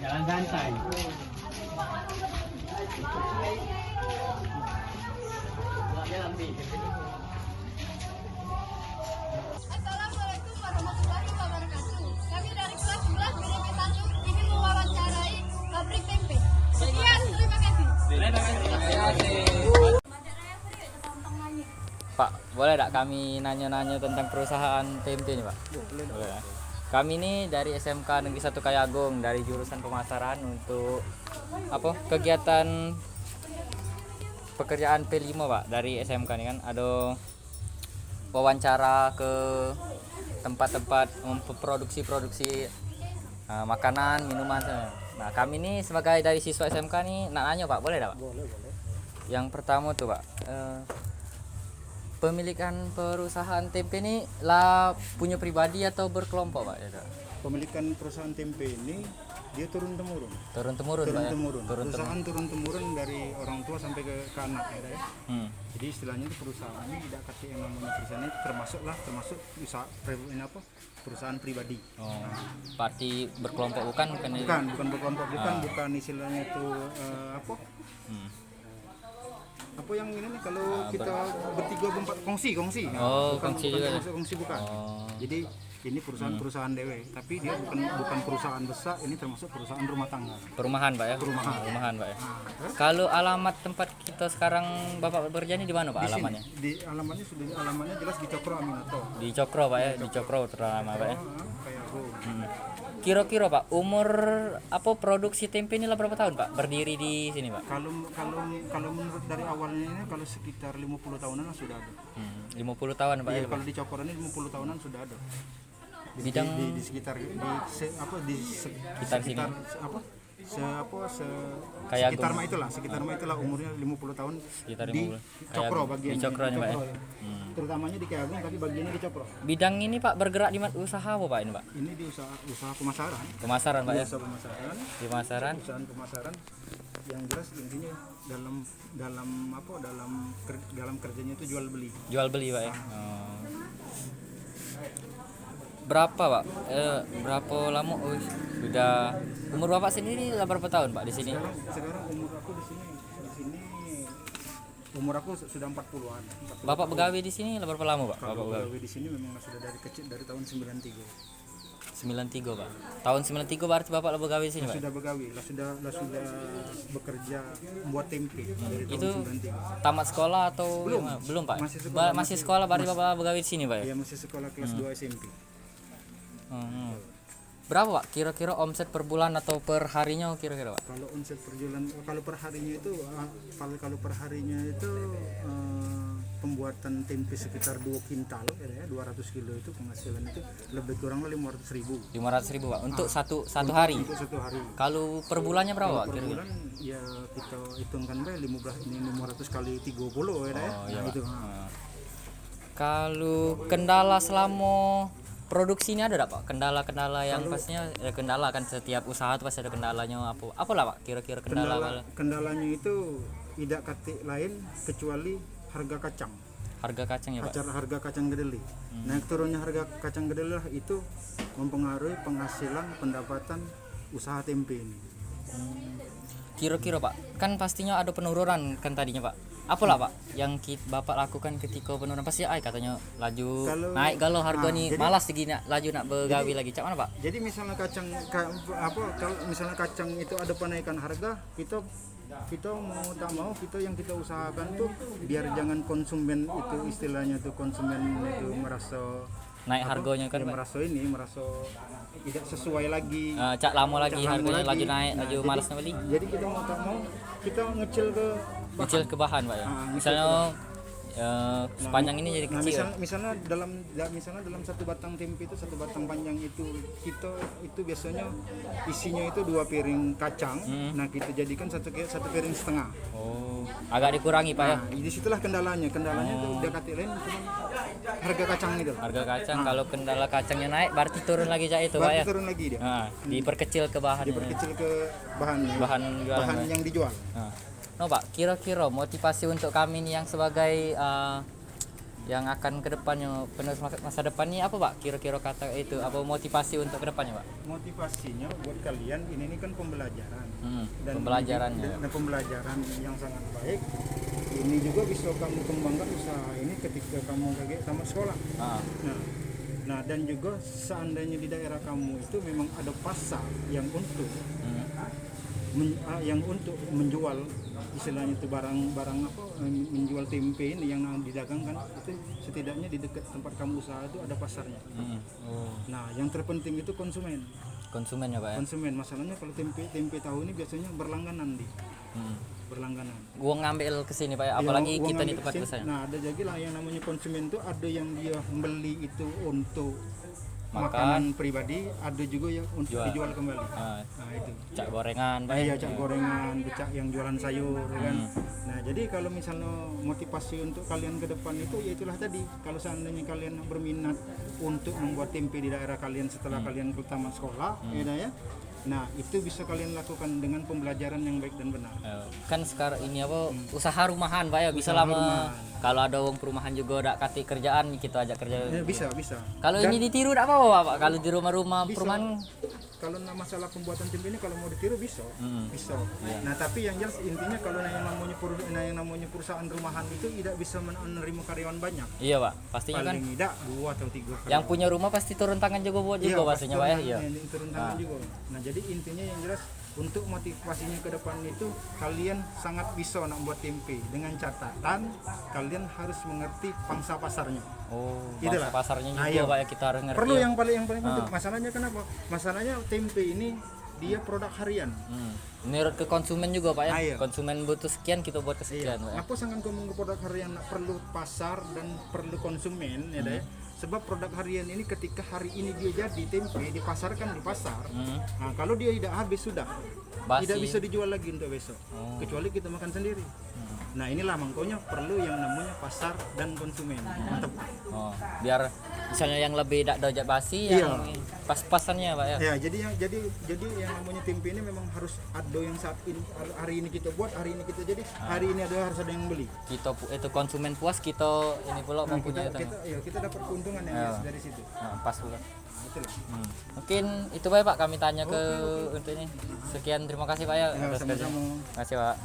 Jalan santai. Assalamualaikum warahmatullahi wabarakatuh. Kami dari kelas 11 BDP 1 ingin mewawancarai pabrik tempe. Sekian, terima kasih. Pak, boleh tak kami nanya-nanya tentang perusahaan tempe ini, Pak? Boleh. Ya? Kami ini dari SMK Negeri 1 Kayagung dari jurusan pemasaran untuk kegiatan pekerjaan P5, Pak, dari SMK ini kan ada wawancara ke tempat-tempat memproduksi makanan, minuman. Nah, kami ini sebagai dari siswa SMK nih nak nanya, Pak, boleh tak, Pak? Boleh. Yang pertama tuh, Pak, pemilikan perusahaan tempe ini lah punya pribadi atau berkelompok, Pak? Ya, Pemilikan perusahaan tempe ini dia turun temurun. turun temurun, Pak. Perusahaan turun temurun dari orang tua sampai ke anak ya. Jadi istilahnya itu perusahaan ini tidak kasih yang namanya perusahaan ini termasuk usaha perusahaan pribadi. Oh, parti berkelompok bukan Bukan berkelompok, bukan istilahnya itu apa yang ini nih kalau kita bertiga berempat kongsi. Oh, bukan, kongsi bukan juga. kongsi bukan. Oh. Jadi ini perusahaan dewe, tapi dia bukan perusahaan besar, ini termasuk perusahaan rumah tangga. Perumahan, Pak, ya? Perumahan, Pak, ya? Kalau alamat tempat kita sekarang Bapak bekerja ini di mana, Pak, alamatnya? Alamatnya jelas di Cokro Aminato. Di Cokro, Pak, ya? Di Cokro terlama, Pak, ya? Kayak aku. Kira-kira, Pak, umur produksi tempe ini lah berapa tahun, Pak, berdiri di sini, Pak? Kalau menurut dari awalnya ini kalau sekitar 50 tahunan lah sudah ada. 50 tahun, Pak, Iya, ya? kalau di Cokro ini 50 tahunan sudah ada. Bidang di sekitar sini. Sekitar itulah umurnya 50 tahun Sekitar di 50. Cokro bagian Di Cokro nih, Pak, ya? Terutamanya di Kayagung tapi bagiannya di Cokro. Bidang ini, Pak, bergerak di usaha apa, Pak, ini, Pak? Ini di usaha pemasaran. Pemasaran, Pak, ya? Usaha pemasaran. Pemasaran. Usaha pemasaran yang jelas intinya dalam kerjanya itu jual beli. Jual beli, Pak, ya? Oh. Berapa, Pak? Berapa lama? Sudah umur Bapak sendiri lah berapa tahun, Pak, di sini? Sekarang umur aku di sini umur aku sudah 40-an. Bapak begawe di sini lah berapa lama, Pak? Bapak Kalau begawe begawe di sini memang sudah dari kecil, dari tahun 93. 93, Pak. Tahun 93 berarti Bapak lah begawe di sini, Pak? Sudah begawe, sudah bekerja membuat tempe dari Itu tahun 93. tamat sekolah atau belum, Pak? Masih sekolah berarti Bapak begawe di sini, Pak, ya? Iya, masih sekolah kelas 2 SMP. Berapa, Pak, kira-kira omset per bulan atau per harinya kira-kira, Pak? Kalau omset per bulan, kalau per harinya itu pembuatan tempe sekitar 2 kintal ya, 200 kilo itu penghasilan itu lebih kurang 500.000. 500.000, Pak, untuk satu hari. Untuk satu hari. Kalau per bulannya berapa, Pak? Per bulan ya kita hitungkan 500 kali 30 ya. Iya, Nah, Pak. itu. Kalau kendala selama produksi ini ada Pak? Kendala-kendala yang pastinya kendala kan setiap usaha itu pasti ada kendalanya apalah, Pak, kira-kira Kendalanya itu tidak katik lain kecuali harga kacang. Harga kacang, ya, Pak? Harga kacang kedelai. Naik turunnya harga kacang kedelai itu mempengaruhi penghasilan pendapatan usaha tempe ini. Kira-kira, Pak, kan pastinya ada penurunan kan tadinya, Pak. Apalah, Pak, yang Bapak lakukan ketika penurunan? Pasti katanya laju naik galau harga nih, malas segini laju nak begawi lagi. Cak mana, Pak? Jadi misalnya kalau misalnya kacang itu ada penaikan harga, kita mau tak mau yang kita usahakan tuh biar jangan konsumen itu istilahnya tuh konsumen itu merasa naik harganya kan, merasa tidak sesuai lagi, cak lama lagi harganya lagi naik, laju malas beli. Jadi kita mau tak mau kita ngecil ke bahan, Pak, ya. Misalnya sepanjang ini jadi Nah, kecil. misalnya dalam satu batang tempe itu, satu batang panjang itu biasanya isinya itu 2 piring kacang. Nah, kita jadikan satu piring setengah. Oh, agak dikurangi Pak ya. Nah, di situlah kendalanya tuh udah kata lain cuma harga kacang itu. Harga kacang, kalau kendala kacangnya naik berarti turun lagi Cak itu Pak Berarti ya. turun lagi dia. Nah, diperkecil ke bahannya. Diperkecil ke bahannya. Bahan jualan, bahan Pak. yang dijual. Nah. No Pak, kira-kira motivasi untuk kami nih yang sebagai yang akan ke depannya penerus masa depan nih apa Pak? Kira-kira kata itu apa motivasi untuk ke depannya Pak? Motivasinya buat kalian ini kan pembelajaran. Pembelajarannya. Dan pembelajaran yang sangat baik. Ini juga bisa kamu kembangkan usaha ini ketika kamu tamat sekolah. Nah, dan juga seandainya di daerah kamu itu memang ada pasar yang untuk menjual istilahnya itu barang-barang apa, menjual tempe ini yang didagangkan, itu setidaknya di dekat tempat kamu usaha itu ada pasarnya. Nah, yang terpenting itu konsumen ya Pak ya. Konsumen, masalahnya kalau tempe tahu ini biasanya berlangganan berlangganan. Gua ngambil ke sini Pak ya, apalagi Gua kita di ngambil tempat kesini. usaha. Nah, ada jadi lah yang namanya konsumen itu ada yang dia membeli itu untuk makanan pribadi, ada juga yang untuk dijual kembali. Nah, itu Cak gorengan Pak. cak gorengan, cak yang jualan sayur kan. Nah, jadi kalau misalnya motivasi untuk kalian ke depan itu ya itulah tadi, kalau seandainya kalian berminat untuk membuat tempe di daerah kalian setelah kalian tamat sekolah, ya. Nah, itu bisa kalian lakukan dengan pembelajaran yang baik dan benar. Kan sekarang ini apa usaha rumahan Pak ya, bisa lama. Kalau ada uang perumahan juga udah kati kerjaan kita ajak kerja. Ya, bisa. Kalau ini ditiru enggak apa-apa Pak. Kalau di rumah-rumah Bisa. perumahan Kalau masalah pembuatan tempe ini kalau mau ditiru bisa. Nah, tapi yang jelas intinya kalau yang namanya perusahaan rumahan itu tidak bisa menerima karyawan banyak. iya Pak, pastinya kan. Paling tidak 2 atau 3 karyawan. Yang punya rumah pasti turun tangan juga buat juga pastinya Pak ya. Iya. Turun tangan juga. Nah, jadi intinya yang jelas untuk motivasinya ke depan itu kalian sangat bisa nak buat tempe dengan catatan kalian harus mengerti pangsa pasarnya. Itulah pasarnya juga iya. Pak ya, kita harus ngerti. Perlu ya. yang paling penting. Masalahnya kenapa? Masalahnya tempe ini dia produk harian. Menurut ke konsumen juga Pak ya. Iya. Konsumen butuh sekian, kita buat kesekian Pak ya. Apa sangat kamu ke produk harian perlu pasar dan perlu konsumen ya deh. Sebab produk harian ini ketika hari ini dia jadi tempe dipasarkan di pasar. Nah, kalau dia tidak habis sudah Basi. tidak bisa dijual lagi untuk besok. Kecuali kita makan sendiri. Nah, inilah makanya perlu yang namanya pasar dan konsumen. Mantap. Biar misalnya yang lebih tidak dojak basi yang pas-pasannya Pak ya. Ya, jadi yang namanya tempe ini memang harus ada yang saat ini hari ini kita buat, hari ini kita jadi, hari ini harus ada yang beli. Kita itu konsumen puas, kita ini pula mempunyai Kita dapat keuntungan yang dari situ. pas pula. Itulah. Mungkin itu Pak, kami tanya ke untuk ini. Sekian, terima kasih Pak ya atas kerja. sama-sama. Terima kasih Pak.